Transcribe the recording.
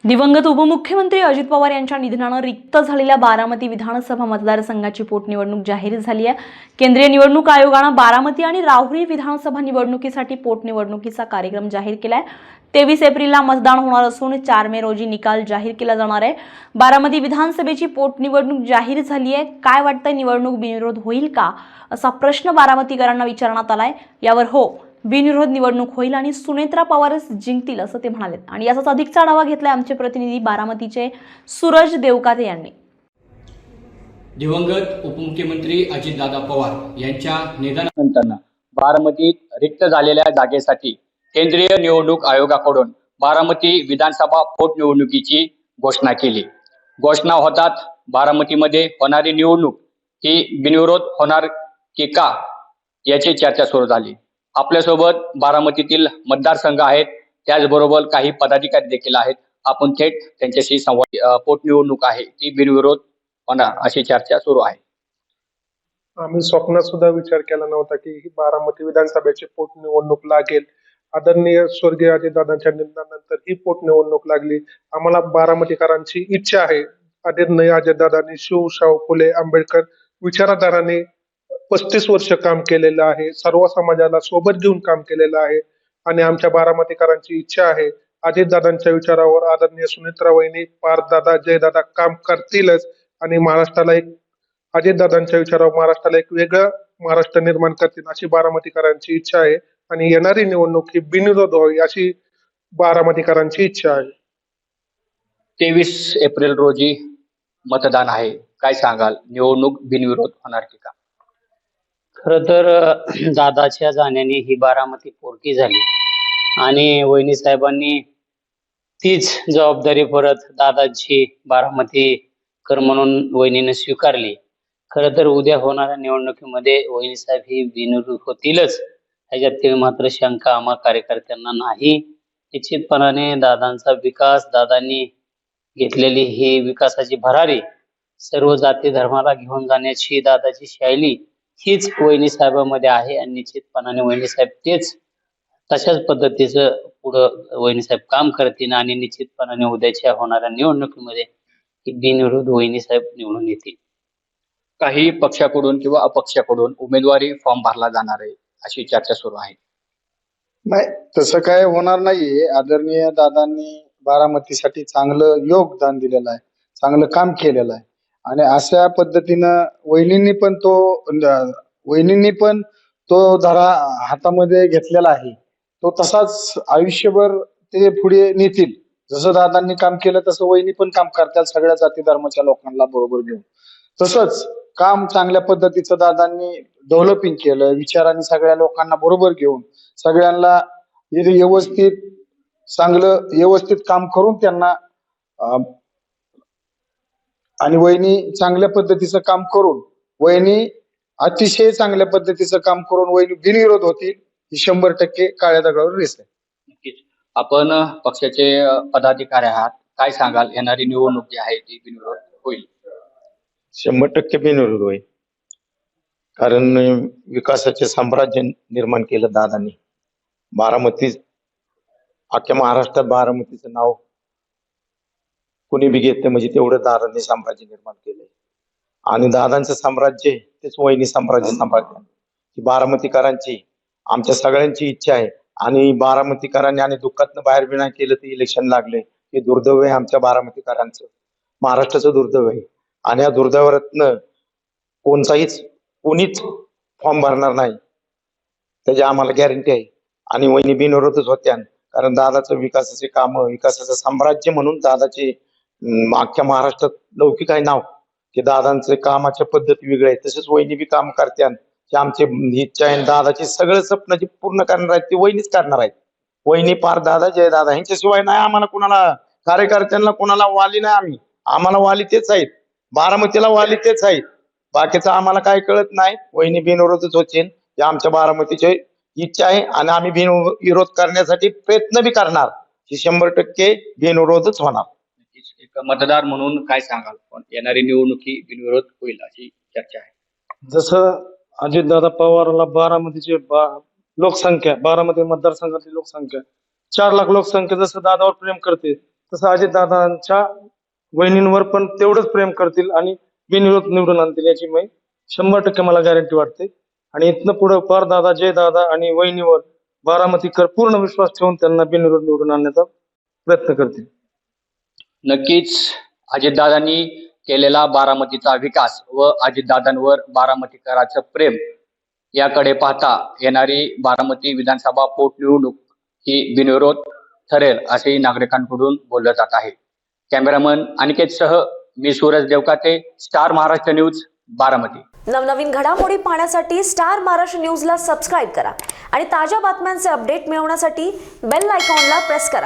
दिवंगत उपमुख्यमंत्री अजित पवार यांच्या निधनानं रिक्त झालेल्या बारामती विधानसभा मतदारसंघाची पोटनिवडणूक जाहीर झाली आहे। केंद्रीय निवडणूक आयोगानं बारामती आणि राहुरी विधानसभा निवडणुकीसाठी पोटनिवडणुकीचा कार्यक्रम जाहीर केलाय। 23 एप्रिलला मतदान होणार असून 4 मे रोजी निकाल जाहीर केला जाणार आहे। बारामती विधानसभेची पोटनिवडणूक जाहीर झाली आहे। काय वाटतंय, निवडणूक बिनविरोध होईल का, असा प्रश्न बारामतीकरांना विचारण्यात आलाय। यावर हो, बिनविरोध निवडणूक होईल आणि सुनेत्रा पवारच जिंकतील असं ते म्हणाले। आणि याचाच अधिकचा आढावा घेतलाय आमचे प्रतिनिधी बारामतीचे सूरज देवकाते यांनी। दिवंगत उपमुख्यमंत्री अजितदादा पवार यांच्या निधनानंतर बारामतीत रिक्त झालेल्या जागेसाठी केंद्रीय निवडणूक आयोगाकडून बारामती विधानसभा पोटनिवडणुकीची घोषणा केली। घोषणा होतात बारामतीमध्ये होणारी निवडणूक ही बिनविरोध होणार की का याची चर्चा सुरू झाली। आपल्यासोबत बारामतीतील मतदारसंघ आहेत, त्याचबरोबर काही पदाधिकारी देखील आहेत। आपण थेट त्यांच्याशी संवाद, पोटनिवडणूक आहे ती बिनविरोध होणार अशी चर्चा सुरू आहे। आम्ही स्वप्नात सुद्धा विचार केला नव्हता की ही बारामती विधानसभेची पोटनिवडणूक लागेल। आदरणीय स्वर्गीय अजितदादांच्या निधनानंतर ही पोटनिवडणूक लागली। आम्हाला बारामतीकरांची इच्छा आहे, आदरणीय अजितदादांनी शिवशाहू फुले आंबेडकर विचारधाराने 35 वर्ष काम केलेलं आहे, सर्व समाजाला सोबत घेऊन काम केलेलं आहे आणि आमच्या बारामतीकरांची इच्छा आहे अजितदादांच्या विचारावर आदरणीय सुनेत्रा वहिनी, पार्थदादा, जयदादा काम करतीलच आणि महाराष्ट्राला एक अजितदादांच्या विचारावर महाराष्ट्राला एक वेगळं महाराष्ट्र निर्माण करतील अशी बारामतीकरांची इच्छा आहे आणि येणारी निवडणूक ही बिनविरोध व्हावी अशी बारामतीकरांची इच्छा आहे। 23 एप्रिल रोजी मतदान आहे, काय सांगाल, निवडणूक बिनविरोध होणार की का? खरं तर दादाच्या जाण्याने ही बारामती पोरकी झाली आणि वहिनी साहेबांनी तीच जबाबदारी परत दादाची बारामतीकर म्हणून वहिनीने स्वीकारली। खरं तर उद्या होणाऱ्या निवडणुकीमध्ये वहिनी साहेब ही बिनविरोध होतीलच, ह्याच्यातील मात्र शंका आम्हा कार्यकर्त्यांना नाही। निश्चितपणाने दादांचा विकास, दादांनी घेतलेली ही विकासाची भरारी, सर्व जाती धर्माला घेऊन जाण्याची दादाची शैली हीच वहिनी साहेबांमध्ये आहे आणि निश्चितपणाने वहिनी साहेब तेच तशाच पद्धतीचं पुढं वहिनी साहेब काम करतील आणि निश्चितपणाने उद्याच्या होणाऱ्या निवडणुकीमध्ये बिनविरोध वहिनी साहेब निवडून येतील। काही पक्षाकडून किंवा अपक्षाकडून उमेदवारी फॉर्म भरला जाणार आहे अशी चर्चा सुरू आहे। नाही, तसं काय होणार नाहीये। आदरणीय दादांनी बारामतीसाठी चांगलं योगदान दिलेलं आहे, चांगलं काम केलेलं आहे आणि अशा पद्धतीनं वहिनींनी पण तो धडा हातामध्ये घेतलेला आहे। तो तसाच आयुष्यभर ते पुढे नेतील। जसं दादांनी काम केलं तसं वहिनी पण काम करतात, सगळ्या जाती धर्माच्या लोकांना बरोबर घेऊन। तसंच काम चांगल्या पद्धतीचं दादांनी डेव्हलपिंग केलं, विचारांनी सगळ्या लोकांना बरोबर घेऊन सगळ्यांना व्यवस्थित काम करून त्यांना आणि वहिनी चांगल्या पद्धतीचं काम करून वहिनी अतिशय चांगल्या पद्धतीचं काम करून वहिनी बिनविरोध होतील ही 100% काळ्या दगडावर रेस आहे। नक्कीच आपण पक्षाचे पदाधिकारी आहात, काय सांगाल, येणारी निवडणूक जी आहे ती बिनविरोध होईल? 100% बिनविरोध होईल, कारण विकासाचे साम्राज्य निर्माण केलं दादांनी। बारामती, अख्ख्या महाराष्ट्रात बारामतीचं नाव कोणी बी घेतलं म्हणजे तेवढं दादांनी साम्राज्य निर्माण केलंय आणि दादांचं साम्राज्य तेच वहिनी साम्राज्य सांभाळतात। ही बारामतीकरांची, आमच्या सगळ्यांची इच्छा आहे आणि बारामतीकरांनी आणि दुःखातनं बाहेर बी नाही केलं तर इलेक्शन लागले हे दुर्दैव आहे आमच्या बारामतीकरांचं, महाराष्ट्राचं दुर्दैव आहे आणि या दुर्दैवातनं कोणीच फॉर्म भरणार नाही त्याची आम्हाला गॅरंटी आहे आणि वहिनी बिनविरोधच होत्या, कारण दादाचं विकासाचे काम, विकासाचं साम्राज्य म्हणून दादाचे अख्ख्या महाराष्ट्रात लौकिक आहे नाव की दादांचे कामाच्या पद्धती वेगळ्या आहेत। तसेच वहिनी बी काम करत्या, की आमची इच्छा आहे दादाची सगळं स्वप्न जे पूर्ण करणार आहेत ते वहिनीच करणार आहेत। वहिनी, पार दादा, जय दादा ह्यांच्याशिवाय नाही आम्हाला कुणाला, कार्यकर्त्यांना कुणाला वाली नाही, आम्हाला वाली तेच आहेत, बारामतीला वाली तेच आहेत, बाकीचं आम्हाला काय कळत नाही। वहिनी बिनविरोधच होतील हे आमच्या बारामतीची इच्छा आहे आणि आम्ही बिनविरोध करण्यासाठी प्रयत्न बी करणार, ही 100% बिनविरोधच होणार। एक मतदार म्हणून काय सांगाल, पण येणारी निवडणूक ही बिनविरोध होईल अशी चर्चा आहे? जसं अजितदादा पवारला बारामतीची लोकसंख्या, बारामती मतदारसंघातली लोकसंख्या 4 लाख लोकसंख्या जसं दादावर प्रेम करते, तसं अजितदादांच्या वहिनींवर पण तेवढंच प्रेम करतील आणि बिनविरोध निवडून आणतील याची मी 100% मला गॅरंटी वाटते. आणि इथनं पुढे पार दादा, जय दादा आणि वहिनीवर बारामतीकर पूर्ण विश्वास ठेवून त्यांना बिनविरोध निवडून आणण्याचा प्रयत्न करतील. नक्कीच अजितदादांनी केलेला बारामतीचा विकास व अजितदादांवर बारामतीकरांचं प्रेम याकडे पाहता येणारी बारामती विधानसभा पोटनिवडणूक ही बिनविरोध ठरेल असेही नागरिकांकडून बोललं जात आहे. कॅमेरामन अनिकेतसह मी सूरज देवकाते, स्टार महाराष्ट्र न्यूज, बारामती. नवनवीन घडामोडी पाहण्यासाठी स्टार महाराष्ट्र न्यूजला सबस्क्राईब करा आणि ताज्या बातम्यांचे अपडेट मिळवण्यासाठी बेल आयकॉनला प्रेस करा.